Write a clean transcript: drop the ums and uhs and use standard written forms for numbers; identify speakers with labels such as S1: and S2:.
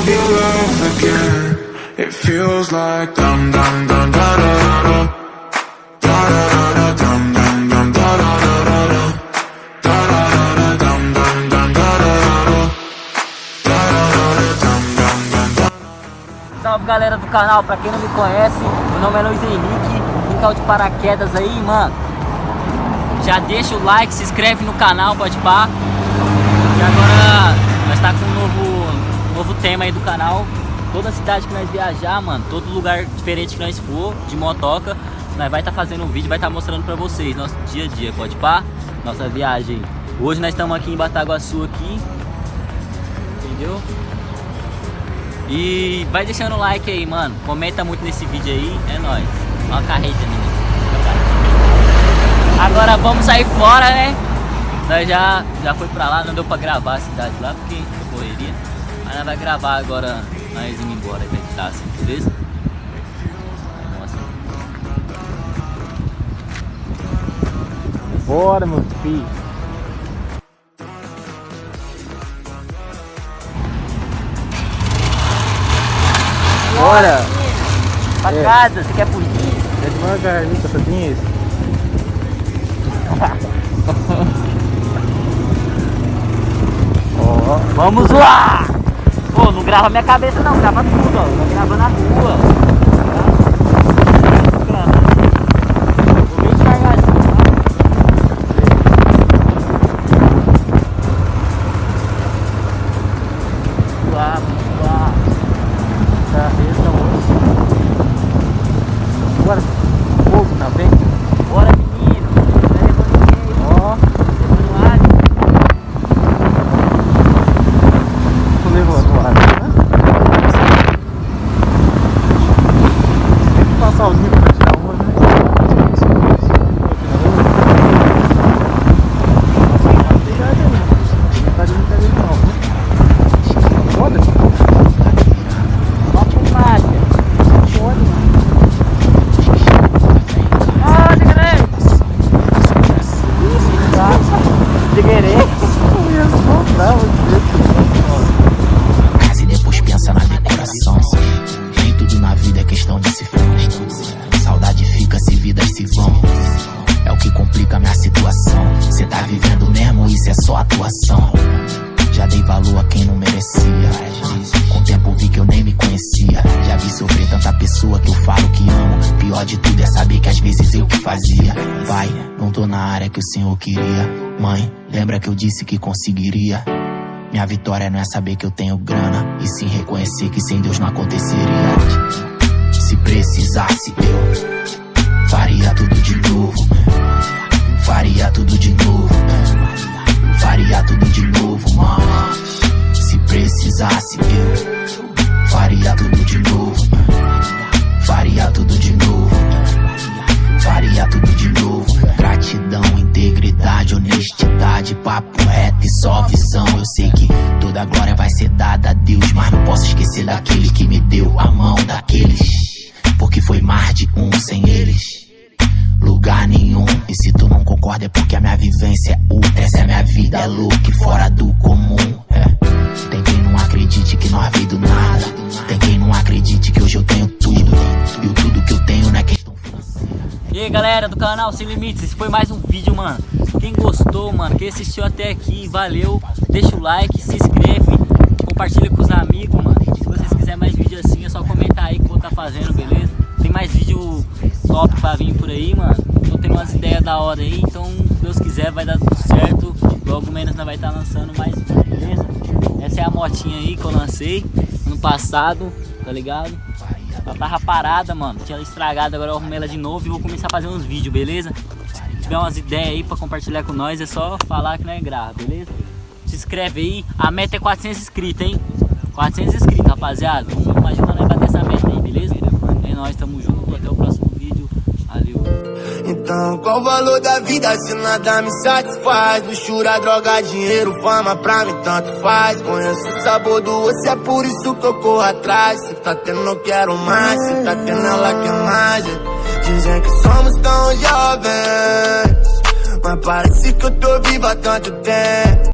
S1: of your love again. It feels like dum dum dum da da da da da da da dum dum dum da da da da da da da dum dum dum da da da da.
S2: Salve galera do canal, pra quem não me conhece, meu nome é Luiz Henrique, quem caiu de paraquedas aí, mano, já deixa o like, se inscreve no canal, pode pá. E agora nós tá com um novo tema aí do canal. Toda cidade que nós viajar, mano, todo lugar diferente que nós for, de motoca, nós vai estar fazendo um vídeo, vai estar mostrando pra vocês, nosso dia a dia, pode pá, nossa viagem. Hoje nós estamos aqui em Bataguaçu aqui, entendeu? E vai deixando o like aí, mano, comenta muito nesse vídeo aí, é nóis. Ó a carreta, menino. Agora vamos sair fora, né? Nós já foi pra lá, não deu pra gravar a cidade lá, porque correria. Mas nós vai gravar agora, nós indo embora, vai estar assim, beleza? Nossa.
S3: Bora, meu filho. Bora!
S2: Pra casa, você quer fugir?
S3: É devagar, Nico, só tem esse.
S2: Ó, vamos lá! Pô, não grava minha cabeça não, grava tudo, ó. Tá gravando a rua. Vou bem devagarzinho, tá? Vamos lá. Carreta hoje. Bora, fogo também. Bora, menino. Ó.
S3: Levou do lado, né? Tem que passar os níveis pra tirar uma, né? Não tá de brincadeira não, né? Foda?
S2: Ó, fumaça. Foda, mano. Ó, de querer. De querer.
S4: E depois pensa na decoração. Nem tudo na vida é questão de se for. Saudade fica se vidas se vão. É o que complica minha situação. Cê tá vivendo mesmo, isso é só atuação. Já dei valor a quem não merecia. Com o tempo vi que eu nem me conhecia. Já vi sofrer tanta pessoa que eu falo que amo. Pior de tudo é saber que às vezes eu que fazia. Pai, não tô na área que o Senhor queria. Mãe, lembra que eu disse que conseguiria. Minha vitória não é saber que eu tenho grana, e sim reconhecer que sem Deus não aconteceria. Se precisasse eu faria tudo de novo. Faria tudo de novo. Faria tudo de novo, mano. Se precisasse eu faria tudo de novo. Faria tudo de novo. Faria tudo de novo. Gratidão, integridade, honestidade, papo reto e só visão. Eu sei que toda glória vai ser dada a Deus, mas não posso esquecer daquele que me deu a mão daqueles, porque foi mais de um sem eles. Lugar nenhum, e se tu não concorda é porque a minha vivência é outra. Essa é a minha vida, é louca e fora do comum, é. Tem quem não acredite que nós veio do nada. Tem quem não acredite que hoje eu tenho tudo. E o tudo que eu tenho não é questão financeira.
S2: E aí galera do canal Sem Limites, esse foi mais um vídeo, mano. Quem gostou, mano, quem assistiu até aqui, valeu. Deixa o like, se inscreve, compartilha com os amigos, mano. Se vocês quiserem mais vídeo assim, é só comentar aí que eu vou estar fazendo, beleza? Tem mais vídeo top pra vir por aí, mano. Tô tendo umas ideias da hora aí, então se Deus quiser vai dar tudo certo. Logo menos nós vai estar lançando mais vídeo, beleza? Essa é a motinha aí que eu lancei ano passado, tá ligado? Ela tava parada, mano, tinha ela estragada, agora eu arrumei ela de novo e vou começar a fazer uns vídeos, beleza? Se tiver umas ideias aí pra compartilhar com nós, é só falar que não é grave, beleza? Se inscreve aí, a meta é 400 inscritos, hein? 400 inscritos, rapaziada. Vamos ajudar nós a bater essa meta aí, beleza? É nóis, tamo junto, até o próximo vídeo, valeu!
S5: Então qual o valor da vida se nada me satisfaz? Luxúria, droga, dinheiro, fama, pra mim tanto faz. Conheço o sabor do osso, é por isso que eu corro atrás. Se tá tendo, não quero mais, se tá tendo, ela quer mais. Dizem que somos tão jovens, mas parece que eu tô vivo há tanto tempo.